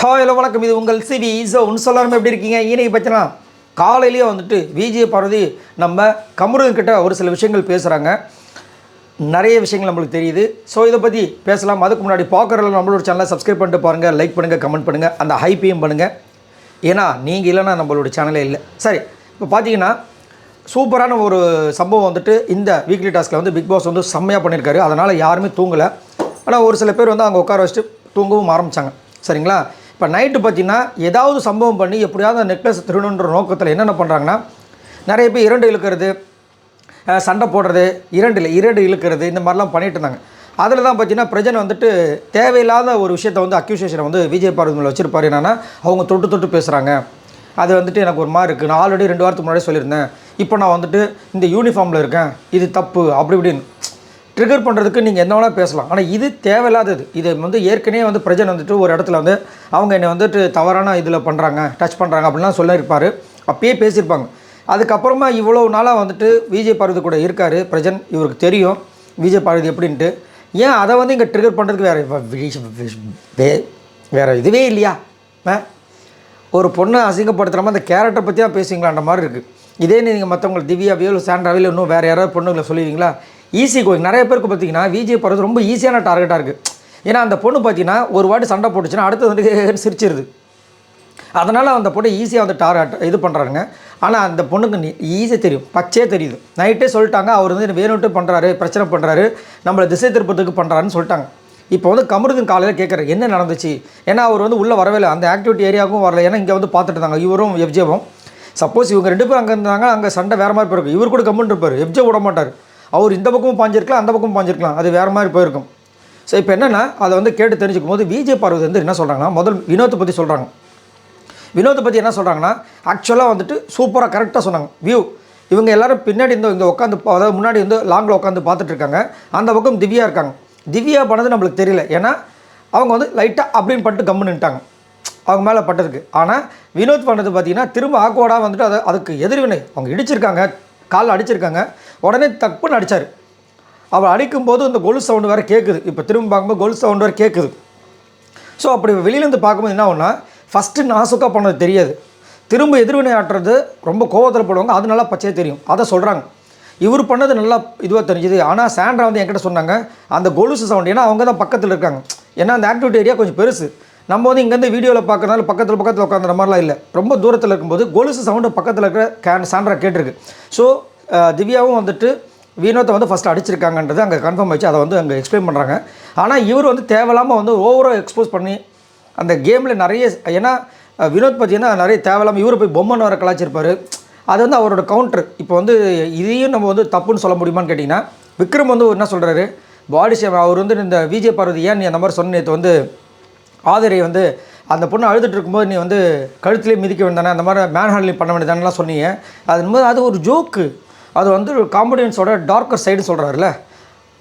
Hello வணக்கம். இது உங்கள் சிவி ஒன்று சொல்லாமல் எப்படி இருக்கீங்க? இன்னைக்கு பார்த்தீங்கன்னா காலையிலேயே வந்துட்டு விஜய் பார்வதி நம்ம கமருதன்கிட்ட ஒரு சில விஷயங்கள் பேசுகிறாங்க. நிறைய விஷயங்கள் நம்மளுக்கு தெரியுது. ஸோ இதை பற்றி பேசலாம். அதுக்கு முன்னாடி பார்க்குறதுல நம்மளோட சேனலை சப்ஸ்கிரைப் பண்ணிட்டு பாருங்கள், லைக் பண்ணுங்கள், கமெண்ட் பண்ணுங்கள், அந்த ஹைப்பையும் பண்ணுங்கள். ஏன்னா நீங்கள் இல்லைன்னா நம்மளோட சேனலே இல்லை. சரி, இப்போ பார்த்தீங்கன்னா சூப்பரான ஒரு சம்பவம் வந்துட்டு இந்த வீக்லி டாஸ்கில் வந்து பிக் பாஸ் வந்து செம்மையாக பண்ணியிருக்காரு. அதனால் யாருமே தூங்கலை. ஆனால் ஒரு சில பேர் வந்து அங்கே உட்கார வச்சுட்டு தூங்கவும் ஆரம்பித்தாங்க. சரிங்களா? இப்போ நைட்டு பார்த்தீங்கன்னா ஏதாவது சம்பவம் பண்ணி எப்படியாவது அந்த நெக்லஸ் திருடணுன்ற நோக்கத்தில் என்னென்ன பண்ணுறாங்கன்னா, நிறைய பேர் இரண்டு இழுக்கிறது, சண்டை போடுறது, இரண்டு இழுக்கிறது, இந்த மாதிரிலாம் பண்ணிகிட்டு இருந்தாங்க. அதில் தான் பார்த்தீங்கன்னா பிரஜன் வந்துட்டு தேவையில்லாத ஒரு விஷயத்தை வந்து அக்யூசேஷனை வந்து விஜய் பார்வதி மேலே வச்சுருப்பார். என்னென்னா அவங்க தொட்டு பேசுகிறாங்க. அது வந்துட்டு எனக்கு ஒரு மாதிரி இருக்குது. நான் ஆல்ரெடி 2 வாரத்துக்கு முன்னாடி சொல்லியிருந்தேன். இப்போ நான் வந்துட்டு இந்த யூனிஃபார்மில் இருக்கேன், இது தப்பு அப்படி இப்படின்னு ட்ரிகர் பண்ணுறதுக்கு நீங்கள் என்ன வேணால் பேசலாம். ஆனால் இது தேவையில்லாதது. இது வந்து ஏற்கனவே வந்து பிரஜன் வந்துட்டு ஒரு இடத்துல வந்து அவங்க என்னை வந்துட்டு தவறான இதில் பண்ணுறாங்க, டச் பண்ணுறாங்க அப்படின்லாம் சொல்லியிருப்பார். அப்பயே பேசியிருப்பாங்க. அதுக்கப்புறமா இவ்வளோ நாளாக வந்துட்டு விஜய் பார்வதி கூட இருக்கார் பிரஜன். இவருக்கு தெரியும் விஜய் பார்வதி எப்படின்ட்டு. ஏன் அதை வந்து இங்கே ட்ரிகர் பண்ணுறதுக்கு வேறு இதுவே இல்லையா? ஒரு பொண்ணை அசிங்கப்படுத்துகிற அந்த கேரக்டர் பற்றியாக பேசுவீங்களான்ற மாதிரி இருக்குது. இதே நீங்கள் மற்றவங்களுக்கு திவ்யாவையோ இல்லை சாண்ட்ராவையோ இன்னும் வேறு யாராவது பொண்ணுங்களை சொல்லுவீங்களா? Easy going. நிறைய பேருக்கு பார்த்தீங்கன்னா விஜய் பார்வதி ரொம்ப ஈஸியான டார்கெட்டாக இருக்குது. ஏன்னா அந்த பொண்ணு பார்த்தீங்கன்னா ஒரு வாட்டி சண்டை போட்டுச்சுன்னா அடுத்து வந்து சிரிச்சிருது. அதனால் அந்த பொண்ணு ஈஸியாக வந்து இது பண்ணுறாங்க. ஆனால் அந்த பொண்ணுக்கு ஈஸியாக தெரியும், பச்சையே தெரியுது. நைட்டே சொல்லிட்டாங்க அவர் வந்து வேணும்ட்டு பண்ணுறாரு, பிரச்சனை பண்ணுறாரு, நம்மளை திசை திருப்பத்துக்கு பண்ணுறாருன்னு சொல்லிட்டாங்க. இப்போ வந்து கமருதன் காலையில் கேட்குறாரு என்ன நடந்துச்சு. ஏன்னா அவர் வந்து உள்ளே வரவே இல்லை, அந்த ஆக்டிவிட்டி ஏரியாவுக்கும் வரல. ஏன்னா இங்கே வந்து பார்த்துட்டு இருந்தாங்க இவரும் எஃப்ஜேவும். சப்போஸ் இவங்க 2 பேரும் அங்கே இருந்தாங்க, அங்கே சண்டை வேறு மாதிரி போயிருக்கும். இவர் கூட கம்முன்னு இருப்பார், எஃப்ஜே விட மாட்டார். அவர் இந்த பக்கமும் பாஞ்சிருக்கலாம், அந்த பக்கமும் பாஞ்சிருக்கலாம், அது வேறு மாதிரி போயிருக்கும். ஸோ இப்போ என்னென்னா அதை வந்து கேட்டு தெரிஞ்சுக்கும் போது விஜய் பார்வதி வந்து என்ன சொல்கிறாங்கன்னா, முதல் வினோத்தை பற்றி சொல்கிறாங்க. வினோத்தை பற்றி என்ன சொல்கிறாங்கன்னா, ஆக்சுவலாக வந்துட்டு சூப்பராக கரெக்டாக சொன்னாங்க. வியூ இவங்க எல்லோரும் பின்னாடி இங்கே உட்காந்து, அதாவது முன்னாடி வந்து லாங்கில் உட்காந்து பார்த்துட்ருக்காங்க. அந்த பக்கம் திவ்யா இருக்காங்க. திவ்யா பண்ணது நம்மளுக்கு தெரியல. ஏன்னா அவங்க வந்து லைட்டாக அப்படின்னு பண்ணிட்டு கம்முன்னு நின்ட்டாங்க அவங்க மேலே பட்டதுக்கு. ஆனால் வினோத் பண்ணது பார்த்திங்கன்னா திரும்ப ஆக்வர்டாக வந்துட்டு அதுக்கு எதிர்வினை. அவங்க இடிச்சிருக்காங்க, காலில் அடிச்சிருக்காங்க, உடனே தப்புன்னு அடித்தார். அவள் அடிக்கும்போது அந்த கொலுசு சவுண்டு வேறு கேட்குது. இப்போ திரும்ப பார்க்கும்போது கொலுசு சவுண்டு வேறு கேட்குது. ஸோ அப்படி வெளியிலேருந்து பார்க்கும்போது என்ன ஒன்றா, ஃபஸ்ட்டு நாசுக்காக பண்ணது தெரியாது, திரும்ப எதிர்வினை ஆட்டுறது ரொம்ப கோவத்தில் போடுவாங்க. அது நல்லா பச்சையாக தெரியும். அதை சொல்கிறாங்க. இவர் பண்ணது நல்லா இதுவாக தெரிஞ்சுது. ஆனால் சாண்ட்ரா வந்து என்கிட்ட சொன்னாங்க அந்த கொலுசு சவுண்டு, ஏன்னா அவங்க தான் பக்கத்தில் இருக்காங்க. ஏன்னா அந்த ஆக்டிவிட்டி ஏரியா கொஞ்சம் பெருசு. நம்ம வந்து இங்கேருந்து வீடியோவில் பார்க்குறதுனால பக்கத்தில் உட்காந்துற மாதிரிலாம் இல்லை. ரொம்ப தூரத்தில் இருக்கும்போது கொலுசு சவுண்டு பக்கத்தில் இருக்கிற சாண்ட்ரா கேட்டிருக்கு. ஸோ திவ்யாவும் வந்துட்டு வினோத்தை வந்து ஃபஸ்ட்டு அடிச்சிருக்காங்கன்றது அங்கே கன்ஃபார்ம் ஆச்சு. அதை வந்து அங்கே எக்ஸ்பிளைன் பண்ணுறாங்க. ஆனால் இவர் வந்து தேவையில்லாமல் வந்து ஓவராக எக்ஸ்போஸ் பண்ணி அந்த கேமில் நிறைய, ஏன்னா வினோத் பார்த்தீங்கன்னா நிறைய தேவையில்லாமல் இவர் போய் பொம்மன் வர கலாச்சிருப்பார். அது வந்து அவரோட கவுண்டர். இப்போ வந்து இதையும் நம்ம வந்து தப்புன்னு சொல்ல முடியுமான்னு கேட்டிங்கன்னா, விக்ரம் வந்து என்ன சொல்கிறாரு, பாடி ஷேம் அவர் வந்து இந்த விஜய் பார்வதி ஏன் நீ அந்த மாதிரி சொன்ன, நேற்று வந்து ஆதரை வந்து அந்த பொண்ணு அழுதுட்டு இருக்கும்போது நீ வந்து கழுத்துலேயே மிதிக்க வேண்டானே, அந்த மாதிரி மேன் ஹேண்ட்லிங் பண்ண வேண்டியதானலாம் சொன்னீங்க. அது ஒரு ஜோக்கு, அது வந்து காமெடியன்ஸோட டார்க்கர் சைடு சொல்கிறாருல.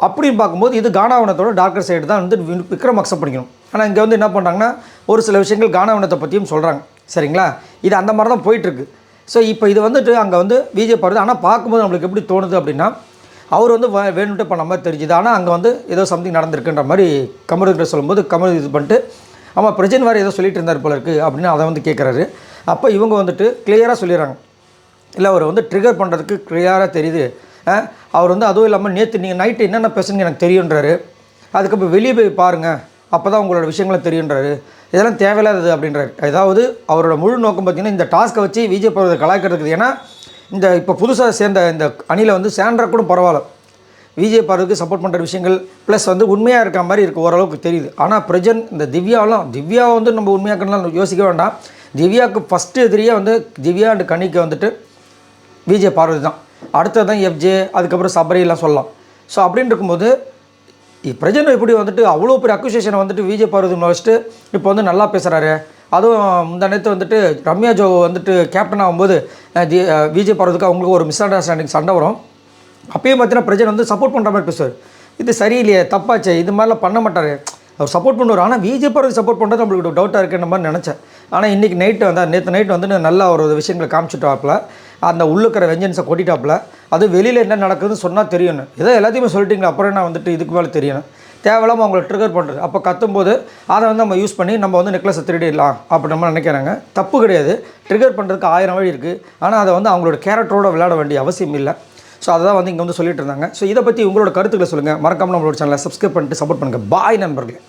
அப்படின்னு பார்க்கும்போது இது கானாவனத்தோட டார்க்கர் சைடு தான் வந்து விக்ரம் அக்செப்ட் பண்ணிக்கணும். ஆனால் இங்கே வந்து என்ன பண்ணுறாங்கன்னா ஒரு சில விஷயங்கள் கானாவனத்தை பற்றியும் சொல்கிறாங்க. சரிங்களா? இது அந்த மாதிரி தான் போயிட்டுருக்கு. ஸோ இப்போ இது வந்துட்டு அங்கே வந்து விஜய் பார்வதி. ஆனால் பார்க்கும்போது நம்மளுக்கு எப்படி தோணுது அப்படின்னா, அவர் வந்து வேணும்ட்டு பண்ண மாதிரி தெரிஞ்சுது. ஆனால் அங்கே வந்து ஏதோ சம்திங் நடந்திருக்குன்ற மாதிரி கமருதன் சொல்லும்போது கமல் இது பண்ணிட்டு ஆமாம் பிரஜன் வேறு ஏதோ சொல்லிட்டு இருந்தார் போல இருக்குது அப்படின்னு அதை வந்து கேட்குறாரு. அப்போ இவங்க வந்துட்டு கிளியராக சொல்லிடுறாங்க, இல்லை அவர் வந்து ட்ரிகர் பண்ணுறதுக்கு கிளியராக தெரியுது. அவர் வந்து அதுவும் இல்லாமல் நேற்று நீங்கள் நைட்டு என்னென்ன பேசுங்க எனக்கு தெரியுன்றாரு. அதுக்கப்புறம் வெளியே போய் பாருங்கள், அப்போ தான் உங்களோட விஷயங்களும் தெரியுன்றாரு. இதெல்லாம் தேவையில்லாதது அப்படின்றாரு. அதாவது அவரோட முழு நோக்கம் பார்த்திங்கன்னா இந்த டாஸ்க்கை வச்சு விஜய் பார்வதி கலாய்க்கிறதுக்கு. ஏன்னா இந்த இப்போ புதுசாக சேர்ந்த இந்த அணியில் வந்து சாண்ட்ரா கூட பரவாயில்ல, விஜய் பார்வதிக்கு சப்போர்ட் பண்ணுற விஷயங்கள் ப்ளஸ் வந்து உண்மையாக இருக்கிற மாதிரி இருக்குது, ஓரளவுக்கு தெரியுது. ஆனால் பிரஜன் இந்த திவ்யாவை வந்து நம்ம உண்மையாக்கணும்லாம் யோசிக்க வேண்டாம். திவ்யாவுக்கு ஃபஸ்ட்டு எதிரியே வந்து திவ்யா அண்ட் கனிக்கு வந்துட்டு விஜய் பார்வதி தான். அடுத்தது தான் எஃப்ஜே, அதுக்கப்புறம் சபரியெல்லாம் சொல்லலாம். ஸோ அப்படின்னு இருக்கும்போது பிரஜன் இப்படி வந்துட்டு அவ்வளோ பெரிய அக்யூசேஷனை வந்துட்டு விஜய் பார்வதி வச்சுட்டு இப்போ வந்து நல்லா பேசுகிறாரு. அதுவும் இந்த நேரத்து வந்துட்டு ரம்யா ஜோ வந்துட்டு கேப்டன் ஆகும்போது விஜய் பார்வதிக்கு அவங்களுக்கு ஒரு மிஸ் அண்டர்ஸ்டாண்டிங் சண்டை வரும். அப்பயும் பார்த்தீங்கன்னா பிரஜன் வந்து சப்போர்ட் பண்ணுற மாதிரி பேசுவார். இது சரியில்லையே, தப்பாச்சு, இது மாதிரிலாம் பண்ண மாட்டார், அவர் சப்போர்ட் பண்ணுவார். ஆனால் விஜய் பார்வதி சப்போர்ட் பண்ணுறது நம்மளுக்கு டவுட்டாக இருக்குன்ற மாதிரி நினச்சேன். ஆனால் இன்றைக்கி நேற்று நைட்டு வந்து நல்லா ஒரு விஷயங்களை காமிச்சிட்டாப்புல, அந்த உள்ளுக்கிற வெஞ்சன்ஸை கொட்டிட்டாப்புல. அது வெளியில் என்ன நடக்குதுன்னு சொன்னால் தெரியணும். ஏதோ எல்லாத்தையுமே சொல்லிட்டீங்களா, அப்புறம் என்ன வந்துட்டு இதுக்கு மேலே தெரியணும். தேவையில்லாமல் அவங்கள ட்ரிகர் பண்ணுறது. அப்போ கத்தும்போது அதை வந்து நம்ம யூஸ் பண்ணி நம்ம வந்து நெக்லஸை திருடிடலாம் அப்படி நம்ம நினைக்கிறாங்க. தப்பு கிடையாது. ட்ரிகர் பண்ணுறதுக்கு 1000 வழி இருக்குது. ஆனால் அதை வந்து அவங்களோட கேரக்டரோட விளையாட வேண்டிய அவசியம் இல்லை. ஸோ அதை தான் வந்து இங்கே வந்து சொல்லிட்டு இருந்தாங்க. ஸோ இதை பற்றி உங்களோட கருத்துக்களை சொல்லுங்கள். மறக்காமல் நம்மளோட சேனலை சப்ஸ்கிரைப் பண்ணிட்டு சப்போர்ட் பண்ணுங்கள். பாய் நண்பர்களே.